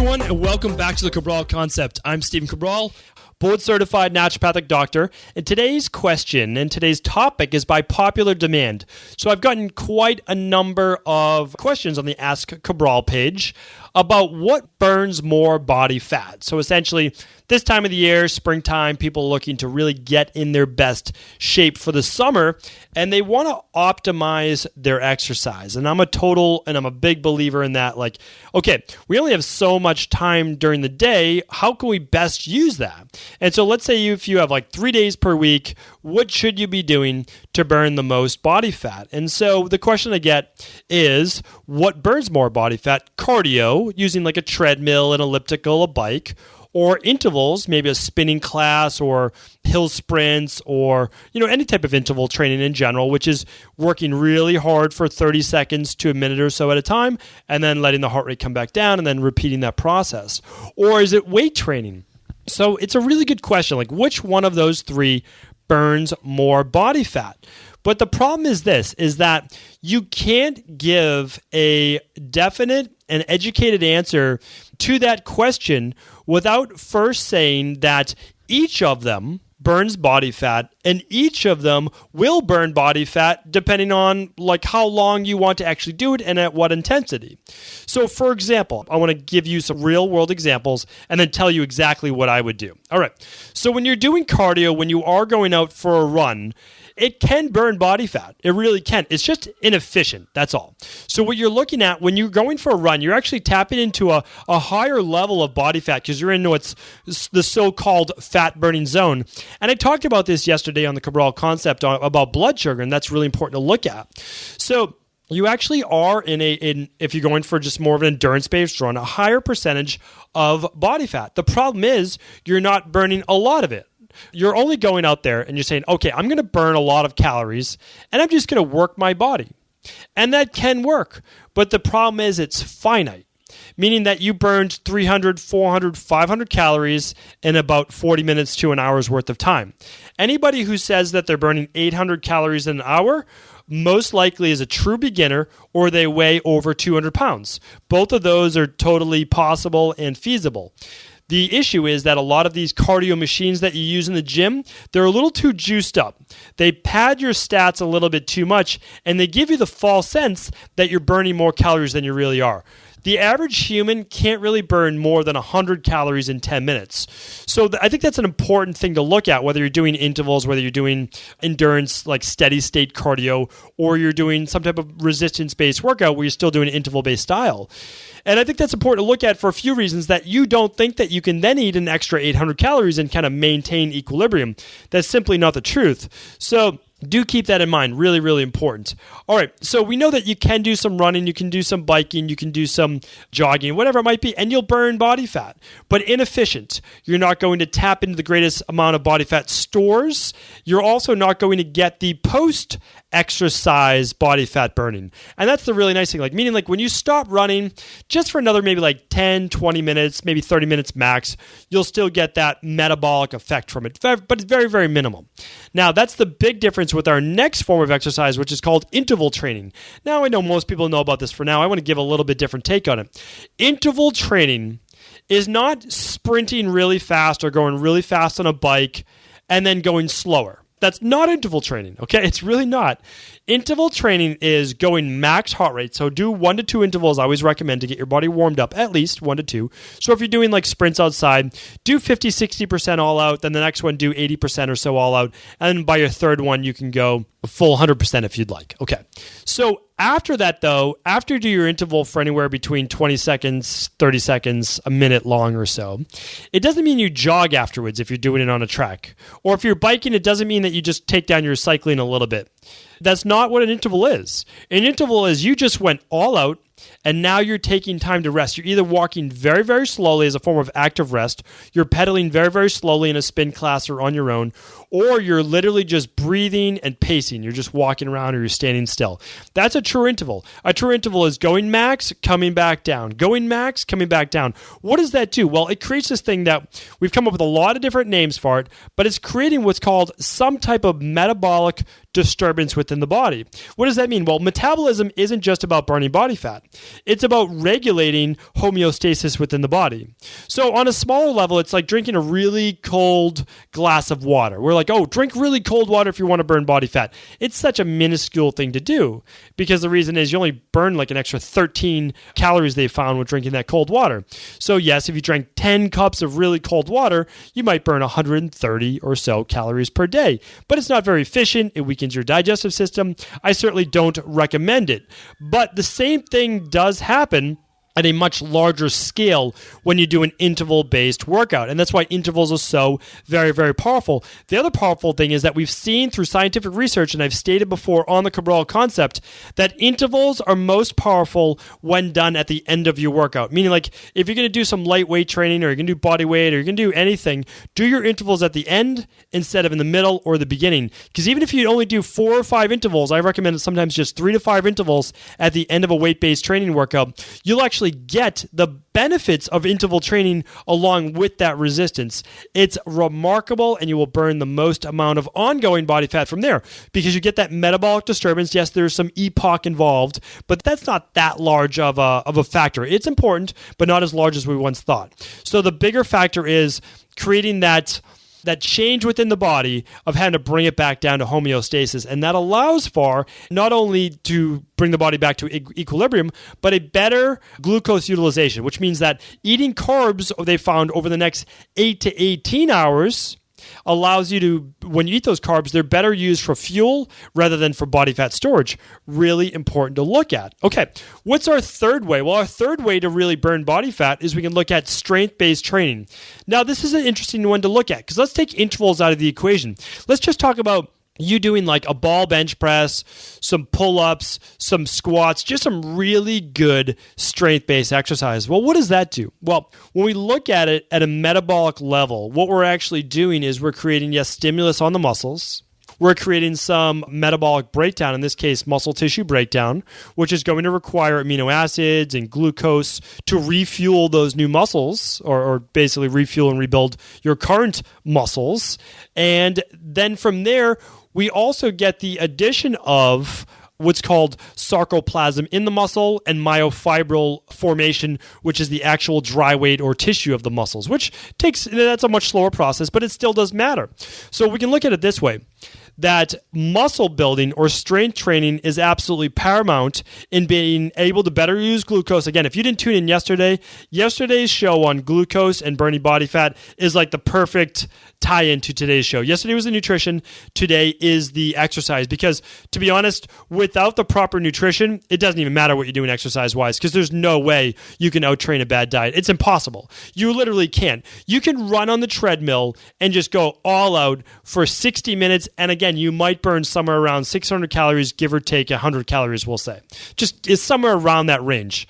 everyone, and welcome back to the Cabral Concept. I'm Stephen Cabral, board-certified naturopathic doctor, and today's question and today's topic is by popular demand. So I've gotten quite a number of questions on the Ask Cabral page about what burns more body fat. So essentially, this time of the year, springtime, people are looking to really get in their best shape for the summer, and they want to optimize their exercise. And I'm a big believer in that. Like, okay, we only have so much time during the day. How can we best use that? And so let's say if you have like 3 days per week, what should you be doing to burn the most body fat? And so the question I get is, what burns more body fat? Cardio, using like a treadmill, an elliptical, a bike, or intervals, maybe a spinning class or hill sprints or, any type of interval training in general, which is working really hard for 30 seconds to a minute or so at a time and then letting the heart rate come back down and then repeating that process. Or is it weight training? So it's a really good question. Like, which one of those three burns more body fat? But the problem is this, is that you can't give a definite and educated answer to that question without first saying that each of them burns body fat and each of them will burn body fat depending on like how long you want to actually do it and at what intensity. So for example, I want to give you some real world examples and then tell you exactly what I would do. All right. So when you're doing cardio, when you are going out for a run, it can burn body fat. It really can. It's just inefficient. That's all. So what you're looking at when you're going for a run, you're actually tapping into a higher level of body fat because you're in what's the so-called fat burning zone. And I talked about this yesterday on the Cabral Concept about blood sugar, and that's really important to look at. So you actually are if you're going for just more of an endurance-based run, a higher percentage of body fat. The problem is you're not burning a lot of it. You're only going out there and you're saying, okay, I'm going to burn a lot of calories and I'm just going to work my body. And that can work. But the problem is it's finite, meaning that you burned 300, 400, 500 calories in about 40 minutes to an hour's worth of time. Anybody who says that they're burning 800 calories in an hour most likely is a true beginner or they weigh over 200 pounds. Both of those are totally possible and feasible. The issue is that a lot of these cardio machines that you use in the gym, they're a little too juiced up. They pad your stats a little bit too much, and they give you the false sense that you're burning more calories than you really are. The average human can't really burn more than 100 calories in 10 minutes. So I think that's an important thing to look at, whether you're doing intervals, whether you're doing endurance, like steady state cardio, or you're doing some type of resistance-based workout where you're still doing an interval-based style. And I think that's important to look at for a few reasons, that you don't think that you can then eat an extra 800 calories and kind of maintain equilibrium. That's simply not the truth. So do keep that in mind. Really, really important. All right. So we know that you can do some running, you can do some biking, you can do some jogging, whatever it might be, and you'll burn body fat, but inefficient. You're not going to tap into the greatest amount of body fat stores. You're also not going to get the post-exercise body fat burning. And that's the really nice thing. Like, meaning like when you stop running just for another maybe like 10, 20 minutes, maybe 30 minutes max, you'll still get that metabolic effect from it, but it's very, very minimal. Now, that's the big difference with our next form of exercise, which is called interval training. Now, I know most people know about this for now. I want to give a little bit different take on it. Interval training is not sprinting really fast or going really fast on a bike and then going slower. That's not interval training, okay? It's really not. Interval training is going max heart rate. So do 1 to 2 intervals. I always recommend to get your body warmed up, at least 1 to 2. So if you're doing like sprints outside, do 50, 60% all out. Then the next one, do 80% or so all out. And then by your third one, you can go full 100% if you'd like. Okay. So after that, though, after you do your interval for anywhere between 20 seconds, 30 seconds, a minute long or so, it doesn't mean you jog afterwards if you're doing it on a track. Or if you're biking, it doesn't mean that you just take down your cycling a little bit. That's not what an interval is. An interval is you just went all out, and now you're taking time to rest. You're either walking very, very slowly as a form of active rest, you're pedaling very, very slowly in a spin class or on your own, or you're literally just breathing and pacing. You're just walking around or you're standing still. That's a true interval. A true interval is going max, coming back down. Going max, coming back down. What does that do? Well, it creates this thing that we've come up with a lot of different names for it, but it's creating what's called some type of metabolic disturbance within the body. What does that mean? Well, metabolism isn't just about burning body fat. It's about regulating homeostasis within the body. So on a smaller level, it's like drinking a really cold glass of water. We're like, oh, drink really cold water if you want to burn body fat. It's such a minuscule thing to do because the reason is you only burn like an extra 13 calories they found with drinking that cold water. So yes, if you drank 10 cups of really cold water, you might burn 130 or so calories per day. But it's not very efficient. It weakens your digestive system. I certainly don't recommend it. But the same thing does happen at a much larger scale when you do an interval-based workout. And that's why intervals are so very, very powerful. The other powerful thing is that we've seen through scientific research, and I've stated before on the Cabral concept, that intervals are most powerful when done at the end of your workout. Meaning, like, if you're going to do some lightweight training, or you're going to do body weight, or you're going to do anything, do your intervals at the end instead of in the middle or the beginning. Because even if you only do 4 or 5 intervals, I recommend sometimes just 3 to 5 intervals at the end of a weight-based training workout, you'll actually get the benefits of interval training along with that resistance. It's remarkable, and you will burn the most amount of ongoing body fat from there because you get that metabolic disturbance. Yes, there's some EPOC involved, but that's not that large of a factor. It's important, but not as large as we once thought. So the bigger factor is creating that change within the body of having to bring it back down to homeostasis. And that allows for not only to bring the body back to equilibrium, but a better glucose utilization, which means that eating carbs, they found over the next 8 to 18 hours, allows you to, when you eat those carbs, they're better used for fuel rather than for body fat storage. Really important to look at. Okay, what's our third way? Well, our third way to really burn body fat is we can look at strength-based training. Now, this is an interesting one to look at because let's take intervals out of the equation. Let's just talk about you doing like a ball bench press, some pull-ups, some squats, just some really good strength-based exercise. Well, what does that do? Well, when we look at it at a metabolic level, what we're actually doing is we're creating, yes, stimulus on the muscles. We're creating some metabolic breakdown, in this case, muscle tissue breakdown, which is going to require amino acids and glucose to refuel those new muscles, or basically refuel and rebuild your current muscles. And then from there, we also get the addition of what's called sarcoplasm in the muscle and myofibril formation, which is the actual dry weight or tissue of the muscles, that's a much slower process, but it still does matter. So we can look at it this way, that muscle building or strength training is absolutely paramount in being able to better use glucose. Again, if you didn't tune in yesterday's show on glucose and burning body fat is like the perfect tie-in to today's show. Yesterday was the nutrition. Today is the exercise. Because, to be honest, without the proper nutrition, it doesn't even matter what you're doing exercise-wise because there's no way you can out-train a bad diet. It's impossible. You literally can't. You can run on the treadmill and just go all out for 60 minutes, and again, you might burn somewhere around 600 calories, give or take 100 calories, we'll say. Just is somewhere around that range.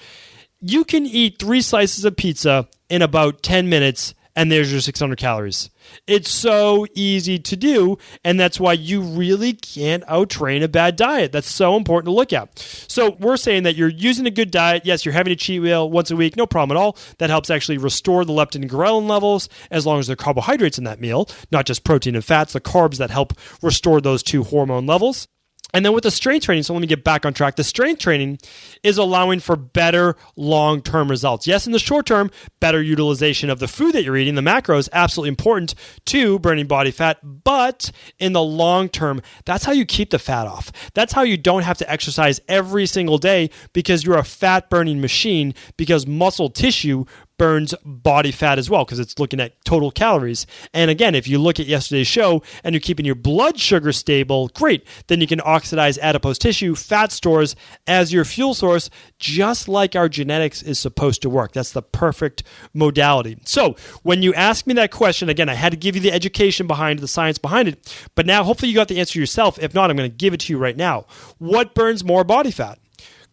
You can eat 3 slices of pizza in about 10 minutes, and there's your 600 calories. It's so easy to do, and that's why you really can't out-train a bad diet. That's so important to look at. So we're saying that you're using a good diet. Yes, you're having a cheat meal once a week, no problem at all. That helps actually restore the leptin and ghrelin levels as long as there are carbohydrates in that meal, not just protein and fats, the carbs that help restore those 2 hormone levels. And then with the strength training, so let me get back on track. The strength training is allowing for better long-term results. Yes, in the short term, better utilization of the food that you're eating, the macros, absolutely important to burning body fat. But in the long term, that's how you keep the fat off. That's how you don't have to exercise every single day because you're a fat-burning machine because muscle tissue burns body fat as well because it's looking at total calories. And again, if you look at yesterday's show and you're keeping your blood sugar stable, great. Then you can oxidize adipose tissue, fat stores as your fuel source, just like our genetics is supposed to work. That's the perfect modality. So when you ask me that question, again, I had to give you the education behind the science behind it, but now hopefully you got the answer yourself. If not, I'm going to give it to you right now. What burns more body fat?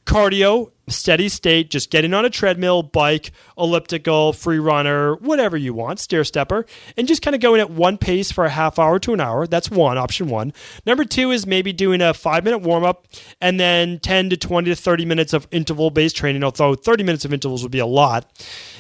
Cardio, steady state, just getting on a treadmill, bike, elliptical, free runner, whatever you want, stair stepper, and just kind of going at one pace for a half hour to an hour. That's option one. Number 2 is maybe doing a 5-minute warm-up and then 10 to 20 to 30 minutes of interval-based training, although 30 minutes of intervals would be a lot.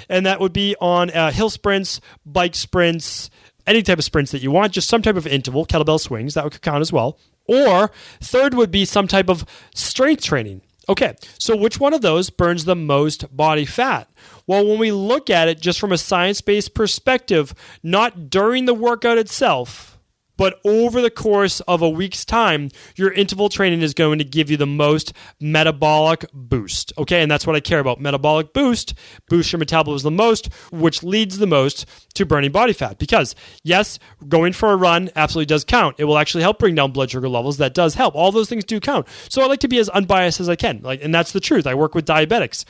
And that would be on hill sprints, bike sprints, any type of sprints that you want, just some type of interval, kettlebell swings, that would count as well. Or third would be some type of strength training. Okay, so which one of those burns the most body fat? Well, when we look at it just from a science-based perspective, not during the workout itself, but over the course of a week's time, your interval training is going to give you the most metabolic boost. Okay, and that's what I care about. Metabolic boost your metabolism the most, which leads the most to burning body fat. Because, yes, going for a run absolutely does count. It will actually help bring down blood sugar levels. That does help. All those things do count. So I like to be as unbiased as I can. And that's the truth. I work with diabetics,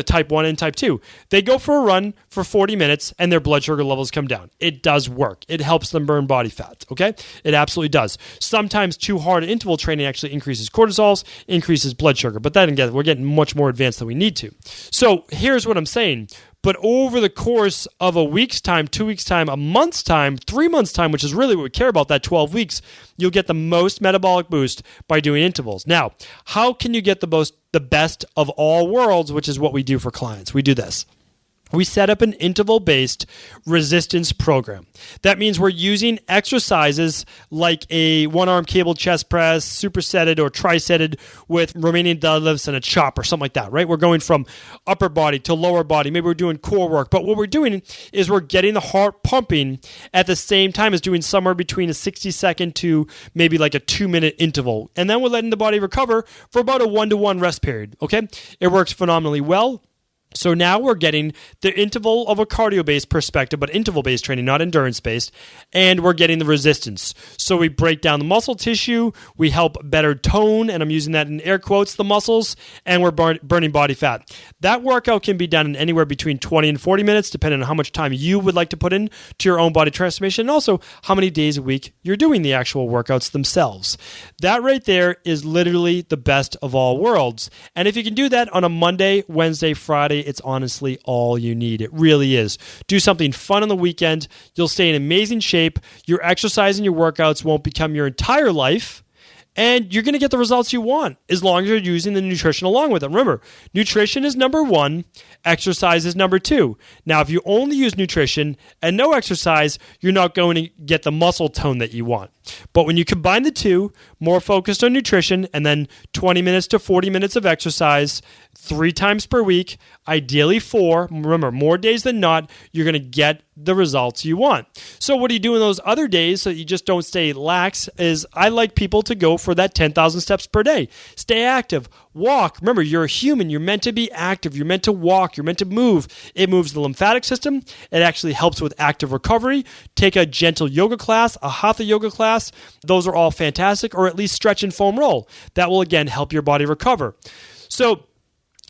type 1 and type 2. They go for a run for 40 minutes and their blood sugar levels come down. It does work. It helps them burn body fat. Okay? It absolutely does. Sometimes too hard interval training actually increases cortisols, increases blood sugar. But then again, we're getting much more advanced than we need to. So here's what I'm saying. But over the course of a week's time, 2 weeks' time, a month's time, 3 months' time, which is really what we care about, that 12 weeks, you'll get the most metabolic boost by doing intervals. Now, how can you get the best of all worlds, which is what we do for clients? We do this. We set up an interval-based resistance program. That means we're using exercises like a one-arm cable chest press, supersetted or trisetted with Romanian deadlifts and a chop or something like that, right? We're going from upper body to lower body. Maybe we're doing core work. But what we're doing is we're getting the heart pumping at the same time as doing somewhere between a 60-second to maybe like a 2-minute interval. And then we're letting the body recover for about a 1-to-1 rest period, okay? It works phenomenally well. So now we're getting the interval of a cardio-based perspective, but interval-based training, not endurance-based, and we're getting the resistance. So we break down the muscle tissue, we help better tone, and I'm using that in air quotes, the muscles, and we're burning body fat. That workout can be done in anywhere between 20 and 40 minutes, depending on how much time you would like to put in to your own body transformation, and also how many days a week you're doing the actual workouts themselves. That right there is literally the best of all worlds. And if you can do that on a Monday, Wednesday, Friday, it's honestly all you need. It really is. Do something fun on the weekend. You'll stay in amazing shape. Your exercise and your workouts won't become your entire life. And you're going to get the results you want as long as you're using the nutrition along with it. Remember, nutrition is number 1, exercise is number 2. Now, if you only use nutrition and no exercise, you're not going to get the muscle tone that you want. But when you combine the two, more focused on nutrition and then 20 minutes to 40 minutes of exercise 3 times per week, ideally 4. Remember, more days than not, you're going to get the results you want. So what do you do in those other days so you just don't stay lax is I like people to go for that 10,000 steps per day. Stay active. Walk. Remember, you're a human. You're meant to be active. You're meant to walk. You're meant to move. It moves the lymphatic system. It actually helps with active recovery. Take a gentle yoga class, a hatha yoga class. Those are all fantastic. Or at least stretch and foam roll. That will, again, help your body recover. So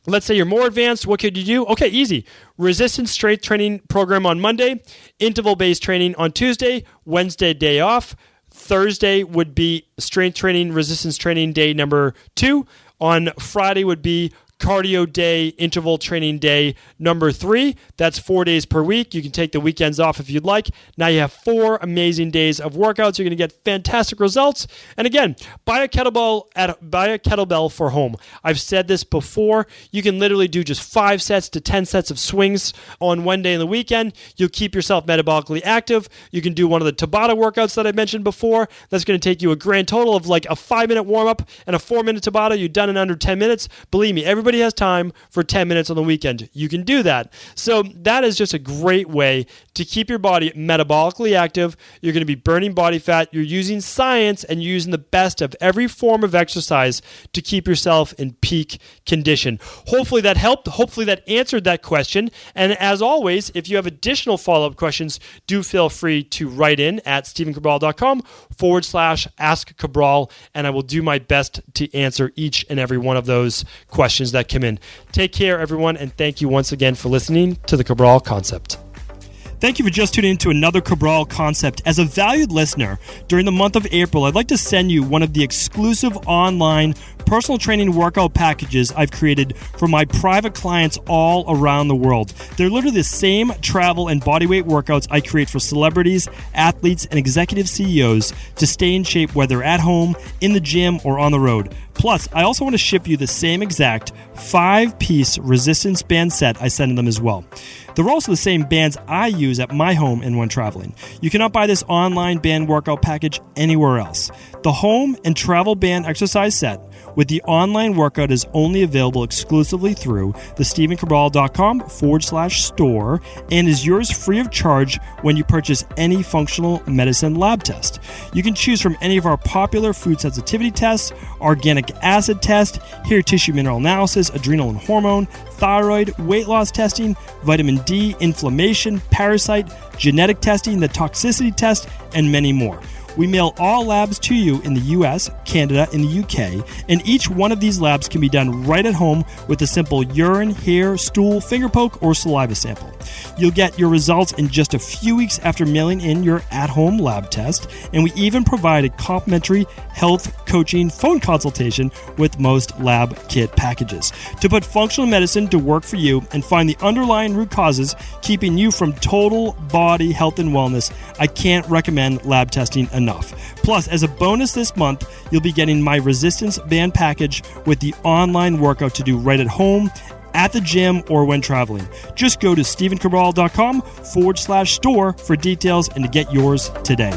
let's say you're more advanced. What could you do? Okay, easy. Resistance strength training program on Monday. Interval-based training on Tuesday. Wednesday, day off. Thursday would be strength training, resistance training day number 2. On Friday would be cardio day, interval training day number 3. That's 4 days per week. You can take the weekends off if you'd like. Now you have 4 amazing days of workouts. You're going to get fantastic results. And again, buy a kettlebell for home. I've said this before. You can literally do just 5 sets to 10 sets of swings on one day in the weekend. You'll keep yourself metabolically active. You can do one of the Tabata workouts that I mentioned before. That's going to take you a grand total of like a 5-minute warm-up and a 4-minute Tabata. You're done in under 10 minutes. Believe me, everybody has time for 10 minutes on the weekend. You can do that. So that is just a great way to keep your body metabolically active. You're going to be burning body fat. You're using science and using the best of every form of exercise to keep yourself in peak condition. Hopefully that helped. Hopefully that answered that question. And as always, if you have additional follow-up questions, do feel free to write in at stephencabral.com/Ask Cabral, and I will do my best to answer each and every one of those questions that come in. Take care, everyone, and thank you once again for listening to the Cabral Concept. Thank you for just tuning in to another Cabral Concept. As a valued listener, during the month of April, I'd like to send you one of the exclusive online personal training workout packages I've created for my private clients all around the world. They're literally the same travel and bodyweight workouts I create for celebrities, athletes, and executive CEOs to stay in shape whether at home, in the gym, or on the road. Plus, I also want to ship you the same exact 5-piece resistance band set I send them as well. They're also the same bands I use use at my home and when traveling. You cannot buy this online band workout package anywhere else. The home and travel band exercise set with the online workout is only available exclusively through the StephenCabral.com/store and is yours free of charge when you purchase any functional medicine lab test. You can choose from any of our popular food sensitivity tests, organic acid test, hair tissue mineral analysis, adrenal and hormone, thyroid, weight loss testing, vitamin D, inflammation, parasite, genetic testing, the toxicity test, and many more. We mail all labs to you in the US, Canada, and the UK, and each one of these labs can be done right at home with a simple urine, hair, stool, finger poke, or saliva sample. You'll get your results in just a few weeks after mailing in your at-home lab test, and we even provide a complimentary health coaching phone consultation with most lab kit packages. To put functional medicine to work for you and find the underlying root causes keeping you from total body health and wellness, I can't recommend lab testing enough. Plus, as a bonus this month, you'll be getting my resistance band package with the online workout to do right at home, at the gym, or when traveling. Just go to StephenCabral.com/store for details and to get yours today.